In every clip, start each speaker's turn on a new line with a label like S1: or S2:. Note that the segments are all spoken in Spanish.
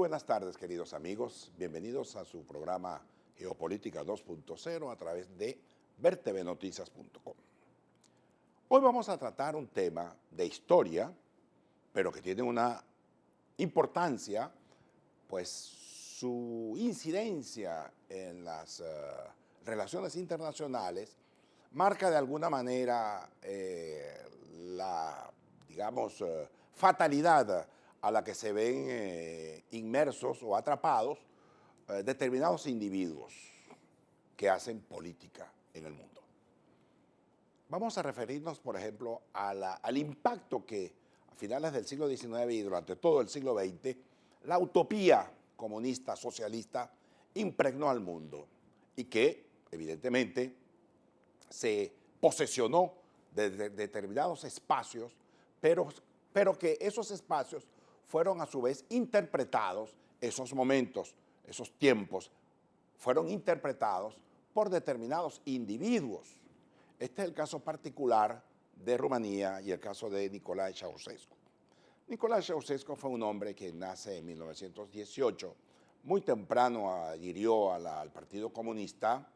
S1: buenas tardes, queridos amigos. Bienvenidos a su programa Geopolítica 2.0 a través de vertvnoticias.com. Hoy vamos a tratar un tema de historia, pero que tiene una importancia, pues su incidencia en las relaciones internacionales marca de alguna manera la, digamos, fatalidad a la que se ven inmersos o atrapados determinados individuos que hacen política en el mundo. Vamos a referirnos, por ejemplo, al impacto que a finales del siglo XIX y durante todo el siglo XX la utopía comunista, socialista, impregnó al mundo y que, evidentemente, se posesionó de determinados espacios, pero que esos espacios fueron a su vez interpretados, esos momentos, esos tiempos, fueron interpretados por determinados individuos. Este es el caso particular de Rumanía y el caso de Nicolae Ceausescu. Nicolae Ceausescu fue un hombre que nace en 1918, muy temprano adhirió al Partido Comunista,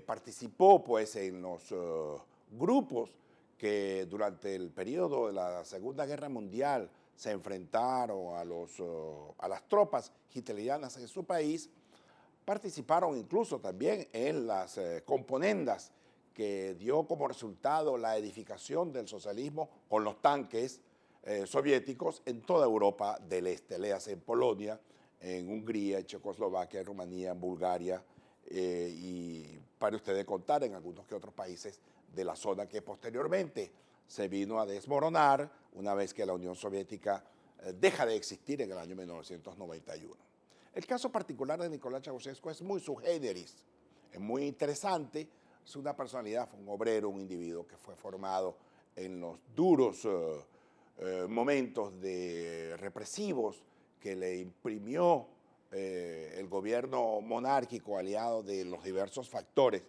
S1: participó pues en los grupos que durante el periodo de la Segunda Guerra Mundial se enfrentaron a las tropas hitlerianas en su país, participaron incluso también en las componendas que dio como resultado la edificación del socialismo con los tanques soviéticos en toda Europa del Este, léase en Polonia, en Hungría, en Checoslovaquia, en Rumanía, en Bulgaria, y para ustedes contar en algunos que otros países de la zona que posteriormente se vino a desmoronar una vez que la Unión Soviética deja de existir en el año 1991. El caso particular de Nicolae Ceausescu es muy sui generis, es muy interesante, es una personalidad, fue un obrero, un individuo que fue formado en los duros momentos represivos que le imprimió el gobierno monárquico aliado de los diversos factores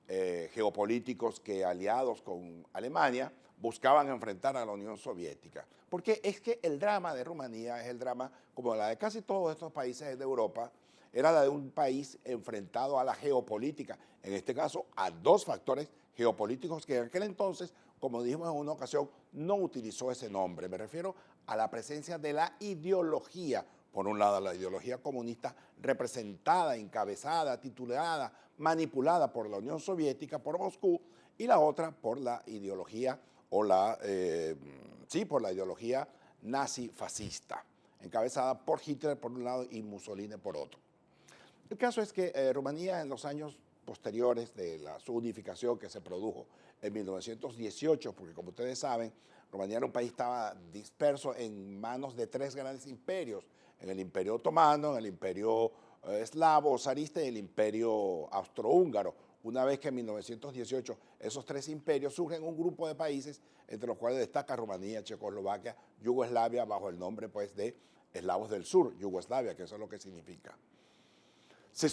S1: geopolíticos que aliados con Alemania buscaban enfrentar a la Unión Soviética. Porque es que el drama de Rumanía es el drama, como la de casi todos estos países de Europa, era la de un país enfrentado a la geopolítica, en este caso a dos factores geopolíticos que en aquel entonces, como dijimos en una ocasión, no utilizó ese nombre. Me refiero a la presencia de la ideología. Por un lado, la ideología comunista representada, encabezada, titulada, manipulada por la Unión Soviética, por Moscú, y la otra por la ideología por la ideología nazi-fascista, encabezada por Hitler por un lado y Mussolini por otro. El caso es que Rumanía en los años posteriores de su unificación que se produjo en 1918, porque como ustedes saben, Rumanía era un país que estaba disperso en manos de tres grandes imperios, en el Imperio Otomano, en el Imperio Eslavo, zarista y el Imperio Austrohúngaro. Una vez que en 1918 esos tres imperios surgen un grupo de países, entre los cuales destaca Rumanía, Checoslovaquia, Yugoslavia, bajo el nombre pues de eslavos del sur, Yugoslavia, que eso es lo que significa. Se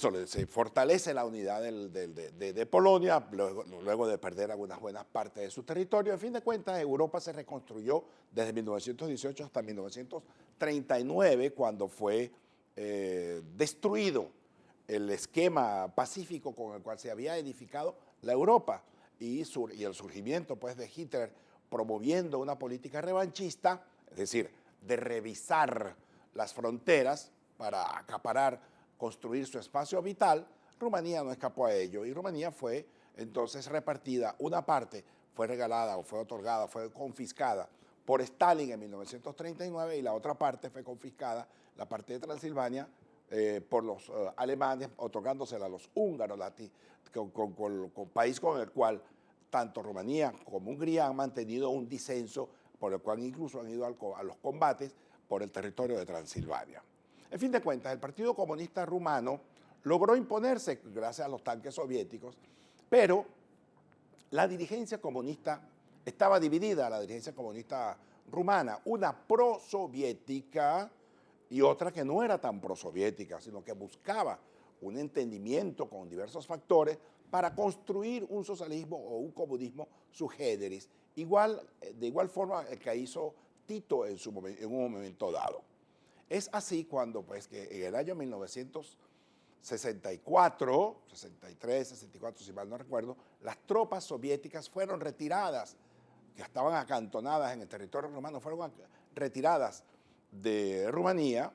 S1: fortalece la unidad de Polonia, luego de perder algunas buenas partes de su territorio. En fin de cuentas, Europa se reconstruyó desde 1918 hasta 1939, cuando fue destruido el esquema pacífico con el cual se había edificado la Europa y el surgimiento pues, de Hitler promoviendo una política revanchista, es decir, de revisar las fronteras para acaparar, construir su espacio vital. Rumanía no escapó a ello y Rumanía fue entonces repartida, una parte fue regalada o fue otorgada, fue confiscada por Stalin en 1939 y la otra parte fue confiscada, la parte de Transilvania, por los alemanes, otorgándosela a los húngaros, país con el cual tanto Rumanía como Hungría han mantenido un disenso, por el cual incluso han ido a los combates por el territorio de Transilvania. En fin de cuentas, el Partido Comunista Rumano logró imponerse gracias a los tanques soviéticos, pero la dirigencia comunista estaba dividida, la dirigencia comunista rumana, una prosoviética y otra que no era tan prosoviética, sino que buscaba un entendimiento con diversos factores para construir un socialismo o un comunismo sui generis, de igual forma que hizo Tito en un momento dado. Es así cuando, pues, que en el año 1964, 63, 64, si mal no recuerdo, las tropas soviéticas fueron retiradas, que estaban acantonadas en el territorio rumano, fueron retiradas de Rumanía,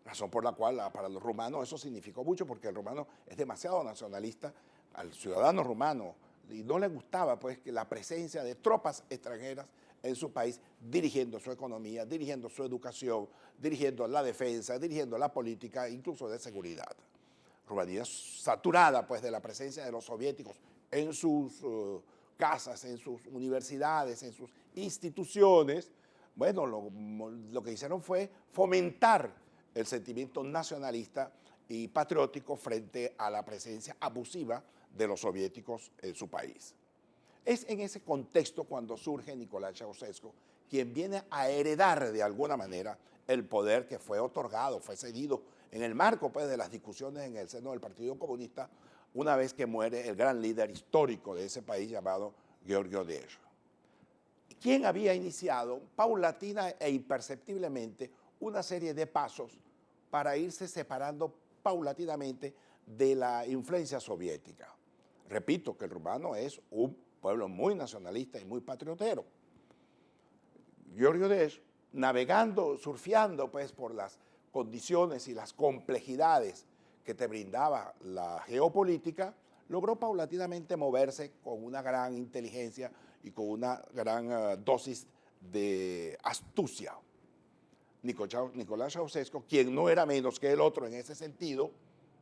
S1: razón por la cual para los rumanos eso significó mucho, porque el rumano es demasiado nacionalista, al ciudadano rumano, y no le gustaba pues que la presencia de tropas extranjeras en su país dirigiendo su economía, dirigiendo su educación, dirigiendo la defensa, dirigiendo la política, incluso de seguridad. Rumanía saturada pues de la presencia de los soviéticos en sus casas, en sus universidades, en sus instituciones. Bueno, lo que hicieron fue fomentar el sentimiento nacionalista y patriótico frente a la presencia abusiva de los soviéticos en su país. Es en ese contexto cuando surge Nicolás Ceausescu, quien viene a heredar de alguna manera el poder que fue otorgado, fue cedido en el marco pues, de las discusiones en el seno del Partido Comunista, una vez que muere el gran líder histórico de ese país llamado Georgi Odeh, quien había iniciado paulatina e imperceptiblemente una serie de pasos para irse separando paulatinamente de la influencia soviética. Repito que el rumano es un pueblo muy nacionalista y muy patriotero. Georgi Odeh, navegando, surfeando pues, por las condiciones y las complejidades que te brindaba la geopolítica, logró paulatinamente moverse con una gran inteligencia y con una gran dosis de astucia. Nicolás Ceausescu, quien no era menos que el otro en ese sentido,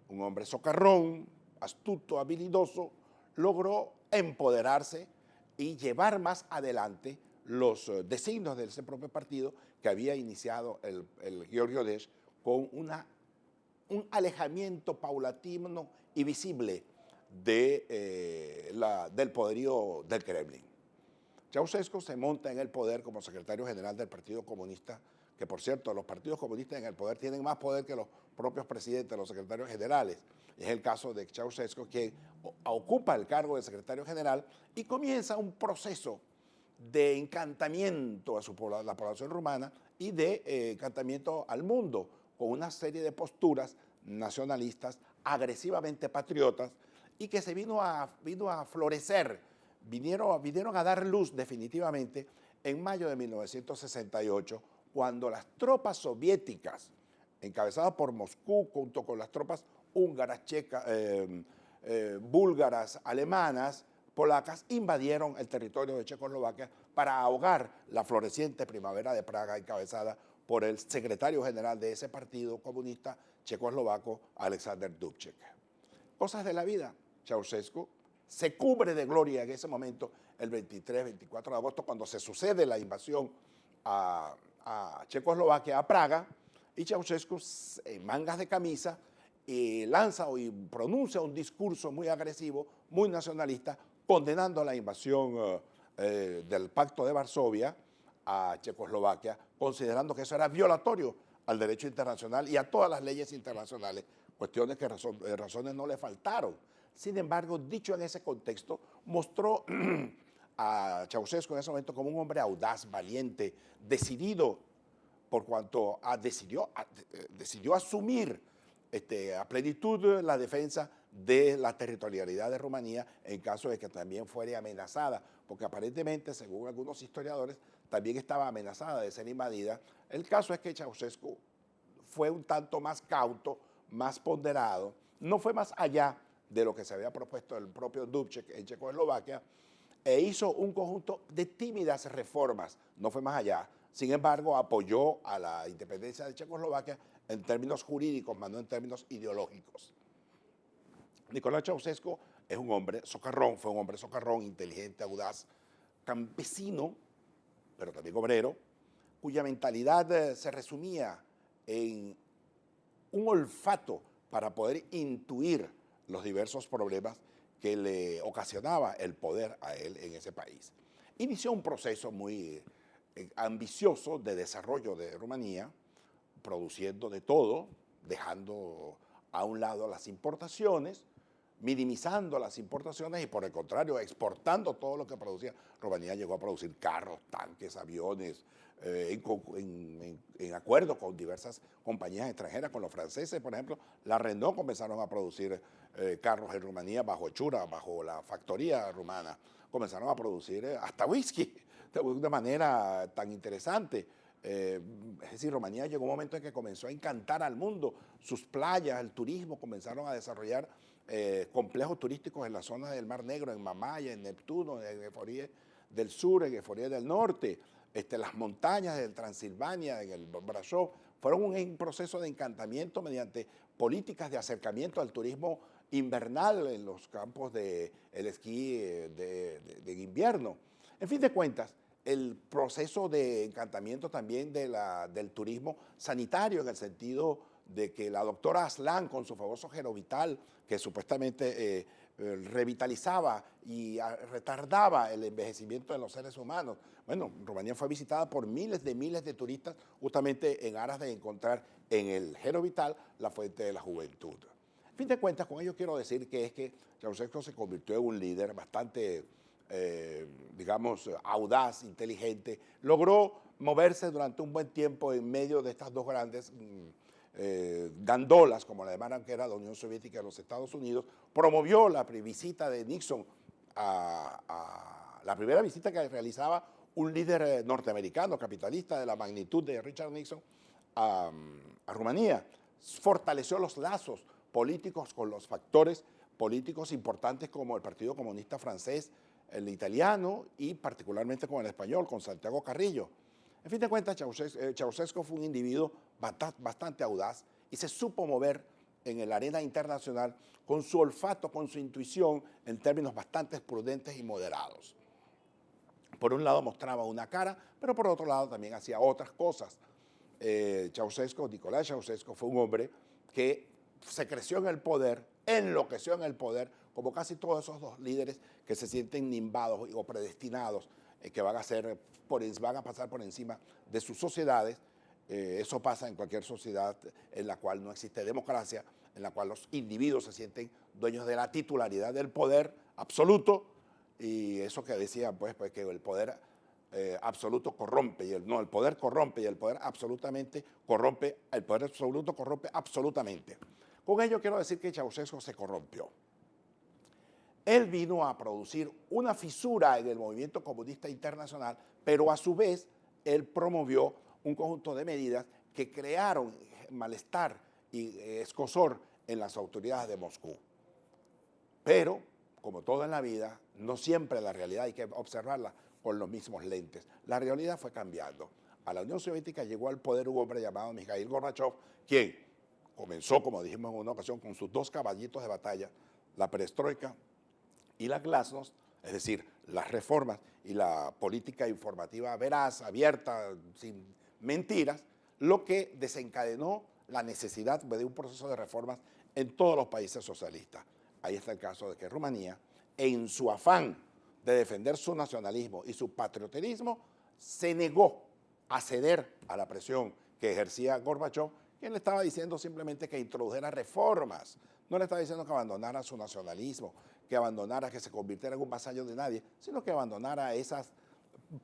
S1: un hombre socarrón, astuto, habilidoso, logró empoderarse y llevar más adelante los designios de ese propio partido que había iniciado el Georgi Odeh con un alejamiento paulatino y visible del poderío del Kremlin. Ceausescu se monta en el poder como secretario general del Partido Comunista, que por cierto, los partidos comunistas en el poder tienen más poder que los propios presidentes, los secretarios generales. Es el caso de Ceausescu, quien ocupa el cargo de secretario general y comienza un proceso de encantamiento a la población rumana y de encantamiento al mundo, con una serie de posturas nacionalistas, agresivamente patriotas, y que se vino a florecer, vinieron a dar luz definitivamente en mayo de 1968, cuando las tropas soviéticas, encabezadas por Moscú, junto con las tropas húngaras, checas, búlgaras, alemanas, polacas, invadieron el territorio de Checoslovaquia para ahogar la floreciente primavera de Praga, encabezada por el secretario general de ese partido comunista checoslovaco, Alexander Dubček. Cosas de la vida. Ceausescu se cubre de gloria en ese momento, el 23-24 de agosto, cuando se sucede la invasión a Checoslovaquia, a Praga, y Ceausescu, en mangas de camisa, lanza y pronuncia un discurso muy agresivo, muy nacionalista, condenando la invasión del Pacto de Varsovia a Checoslovaquia, considerando que eso era violatorio al derecho internacional y a todas las leyes internacionales, cuestiones que razones no le faltaron. Sin embargo, dicho en ese contexto, mostró a Ceausescu en ese momento como un hombre audaz, valiente, decidido, por cuanto decidió asumir a plenitud la defensa de la territorialidad de Rumanía en caso de que también fuera amenazada, porque aparentemente, según algunos historiadores, también estaba amenazada de ser invadida. El caso es que Ceausescu fue un tanto más cauto, más ponderado, no fue más allá de lo que se había propuesto el propio Dubček en Checoslovaquia, e hizo un conjunto de tímidas reformas, no fue más allá. Sin embargo, apoyó a la independencia de Checoslovaquia en términos jurídicos, más no en términos ideológicos. Nicolás Ceausescu es un hombre socarrón, fue un hombre socarrón, inteligente, audaz, campesino, pero también obrero, cuya mentalidad se resumía en un olfato para poder intuir los diversos problemas que le ocasionaba el poder a él en ese país. Inició un proceso muy ambicioso de desarrollo de Rumanía, produciendo de todo, dejando a un lado las importaciones, minimizando las importaciones y por el contrario exportando todo lo que producía. Rumanía llegó a producir carros, tanques, aviones, en acuerdo con diversas compañías extranjeras, con los franceses, por ejemplo. La Renault comenzaron a producir carros en Rumanía bajo hechura, bajo la factoría rumana. Comenzaron a producir hasta whisky de una manera tan interesante. Es decir, Rumanía llegó un momento en que comenzó a encantar al mundo. Sus playas, el turismo, comenzaron a desarrollar complejos turísticos en la zona del Mar Negro, en Mamaya, en Neptuno, en Eforie del Sur, en Eforie del Norte. Las montañas del Transilvania, en el Brasov, fueron un proceso de encantamiento mediante políticas de acercamiento al turismo invernal en los campos del esquí de invierno. En fin de cuentas, el proceso de encantamiento también del turismo sanitario, en el sentido de que la doctora Aslan, con su famoso Gerovital, que supuestamente revitalizaba y retardaba el envejecimiento de los seres humanos. Bueno, Rumanía fue visitada por miles de turistas justamente en aras de encontrar en el Gerovital la fuente de la juventud. A fin de cuentas, con ello quiero decir que es que Ceausescu se convirtió en un líder bastante, digamos, audaz, inteligente. Logró moverse durante un buen tiempo en medio de estas dos grandes gandolas, como la llamaran, que era la Unión Soviética y los Estados Unidos. Promovió la visita de Nixon la primera visita que realizaba un líder norteamericano, capitalista de la magnitud de Richard Nixon, a Rumanía. Fortaleció los lazos políticos con los factores políticos importantes como el Partido Comunista Francés, el italiano y particularmente con el español, con Santiago Carrillo. En fin de cuentas, Ceausescu fue un individuo bastante audaz y se supo mover en la arena internacional con su olfato, con su intuición, en términos bastante prudentes y moderados. Por un lado mostraba una cara, pero por otro lado también hacía otras cosas. Nicolás Ceausescu fue un hombre que se creció en el poder, enloqueció en el poder, como casi todos esos dos líderes que se sienten nimbados o predestinados, que van a pasar por encima de sus sociedades. Eso pasa en cualquier sociedad en la cual no existe democracia, en la cual los individuos se sienten dueños de la titularidad del poder absoluto, y eso que decían, pues que el poder absoluto corrompe, y el poder corrompe y el poder absolutamente corrompe, el poder absoluto corrompe absolutamente. Con ello quiero decir que Ceausescu se corrompió. Él vino a producir una fisura en el movimiento comunista internacional, pero a su vez él promovió un conjunto de medidas que crearon malestar y escozor en las autoridades de Moscú. Pero, como todo en la vida, no siempre la realidad hay que observarla con los mismos lentes. La realidad fue cambiando. A la Unión Soviética llegó al poder un hombre llamado Mikhail Gorbachev, quien comenzó, como dijimos en una ocasión, con sus dos caballitos de batalla, la perestroika y la glasnost, es decir, las reformas y la política informativa veraz, abierta, sin mentiras, lo que desencadenó la necesidad de un proceso de reformas en todos los países socialistas. Ahí está el caso de que Rumanía, en su afán de defender su nacionalismo y su patrioterismo, se negó a ceder a la presión que ejercía Gorbachev, quien le estaba diciendo simplemente que introdujera reformas. No le estaba diciendo que abandonara su nacionalismo, que abandonara, que se convirtiera en un vasallo de nadie, sino que abandonara esas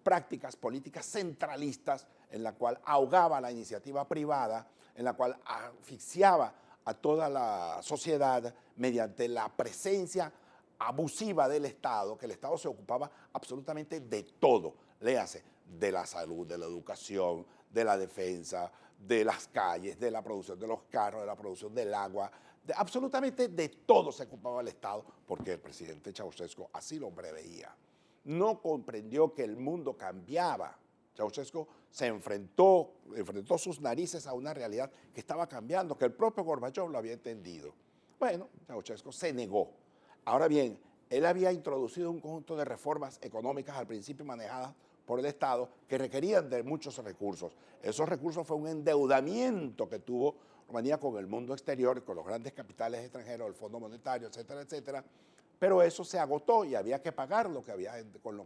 S1: prácticas políticas centralistas en la cual ahogaba la iniciativa privada, en la cual asfixiaba a toda la sociedad mediante la presencia abusiva del Estado, que el Estado se ocupaba absolutamente de todo, léase, de la salud, de la educación, de la defensa, de las calles, de la producción de los carros, de la producción del agua, absolutamente de todo se ocupaba el Estado, porque el presidente Ceausescu así lo preveía. No comprendió que el mundo cambiaba. Ceausescu se enfrentó sus narices a una realidad que estaba cambiando, que el propio Gorbachev lo había entendido. Bueno, Ceausescu se negó. Ahora bien, él había introducido un conjunto de reformas económicas al principio manejadas por el Estado que requerían de muchos recursos. Esos recursos fue un endeudamiento que tuvo Rumanía con el mundo exterior, con los grandes capitales extranjeros, el Fondo Monetario, etcétera, etcétera. Pero eso se agotó y había que pagar lo que había con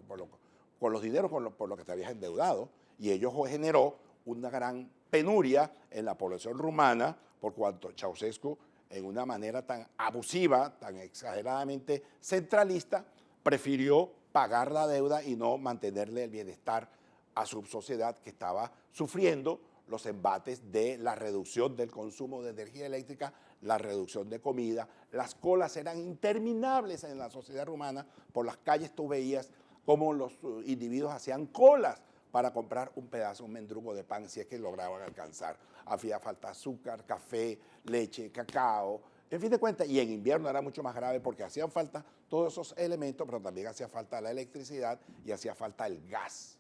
S1: los dineros por lo que te habías endeudado, y ello generó una gran penuria en la población rumana, por cuanto Ceausescu, en una manera tan abusiva, tan exageradamente centralista, prefirió pagar la deuda y no mantenerle el bienestar a su sociedad que estaba sufriendo los embates de la reducción del consumo de energía eléctrica, la reducción de comida. Las colas eran interminables en la sociedad rumana. Por las calles tú veías cómo los individuos hacían colas para comprar un pedazo, un mendrugo de pan, si es que lograban alcanzar. Hacía falta azúcar, café, leche, cacao, en fin de cuentas, y en invierno era mucho más grave porque hacían falta todos esos elementos, pero también hacía falta la electricidad y hacía falta el gas.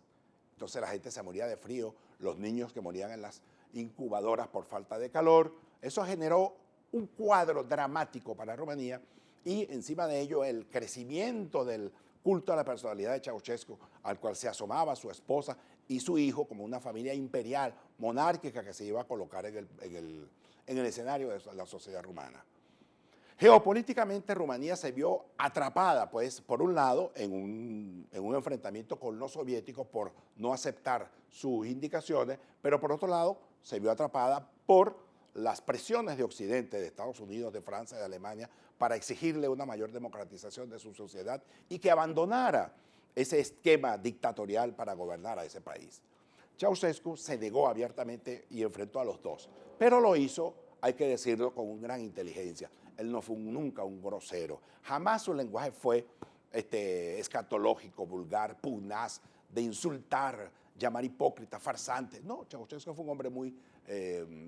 S1: Entonces la gente se moría de frío, los niños que morían en las incubadoras por falta de calor. Eso generó un cuadro dramático para Rumanía y encima de ello el crecimiento del culto a la personalidad de Ceausescu, al cual se asomaba su esposa y su hijo como una familia imperial, monárquica que se iba a colocar en el escenario de la sociedad rumana. Geopolíticamente, Rumanía se vio atrapada, pues, por un lado, en un enfrentamiento con los soviéticos por no aceptar sus indicaciones, pero por otro lado, se vio atrapada por las presiones de Occidente, de Estados Unidos, de Francia, de Alemania, para exigirle una mayor democratización de su sociedad y que abandonara ese esquema dictatorial para gobernar a ese país. Ceausescu se negó abiertamente y enfrentó a los dos, pero lo hizo, hay que decirlo, con una gran inteligencia. Él no fue nunca un grosero. Jamás su lenguaje fue escatológico, vulgar, pugnaz, de insultar, llamar hipócrita, farsante. No, Ceausescu fue un hombre muy,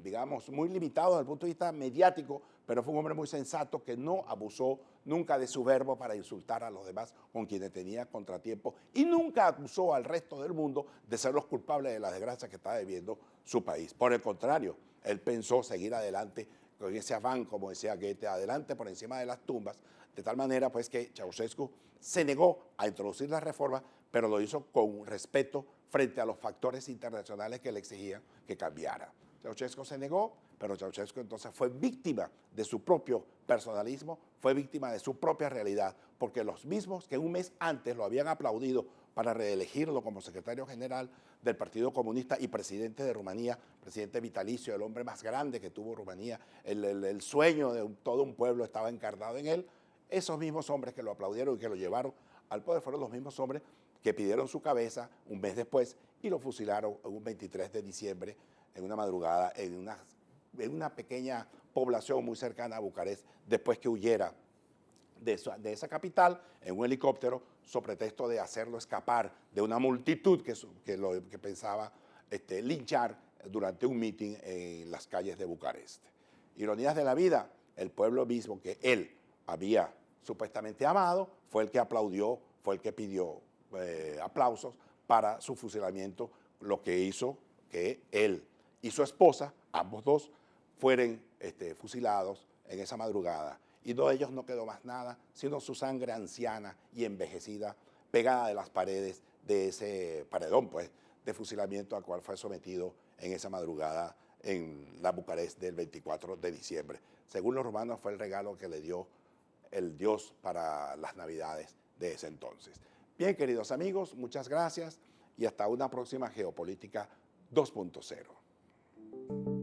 S1: digamos, muy limitado desde el punto de vista mediático, pero fue un hombre muy sensato que no abusó nunca de su verbo para insultar a los demás con quienes tenía contratiempo y nunca acusó al resto del mundo de ser los culpables de la desgracia que estaba viviendo su país. Por el contrario, él pensó seguir adelante con ese afán, como decía Goethe, adelante por encima de las tumbas, de tal manera pues que Ceausescu se negó a introducir las reformas, pero lo hizo con respeto frente a los factores internacionales que le exigían que cambiara. Ceausescu se negó, pero Ceausescu entonces fue víctima de su propio personalismo, fue víctima de su propia realidad, porque los mismos que un mes antes lo habían aplaudido para reelegirlo como secretario general del Partido Comunista y presidente de Rumanía, presidente vitalicio, el hombre más grande que tuvo Rumanía, el sueño de todo un pueblo estaba encarnado en él. Esos mismos hombres que lo aplaudieron y que lo llevaron al poder fueron los mismos hombres que pidieron su cabeza un mes después y lo fusilaron un 23 de diciembre en una madrugada en una pequeña población muy cercana a Bucarest, después que huyera de esa capital en un helicóptero, sobre pretexto de hacerlo escapar de una multitud que pensaba linchar durante un mitin en las calles de Bucarest. Ironías de la vida, el pueblo mismo que él había supuestamente amado fue el que aplaudió, fue el que pidió aplausos para su fusilamiento, lo que hizo que él y su esposa, ambos dos, fueran fusilados en esa madrugada. Y de ellos no quedó más nada, sino su sangre anciana y envejecida pegada de las paredes de ese paredón, pues, de fusilamiento al cual fue sometido en esa madrugada en la Bucarest del 24 de diciembre. Según los romanos, fue el regalo que le dio el Dios para las Navidades de ese entonces. Bien, queridos amigos, muchas gracias y hasta una próxima Geopolítica 2.0.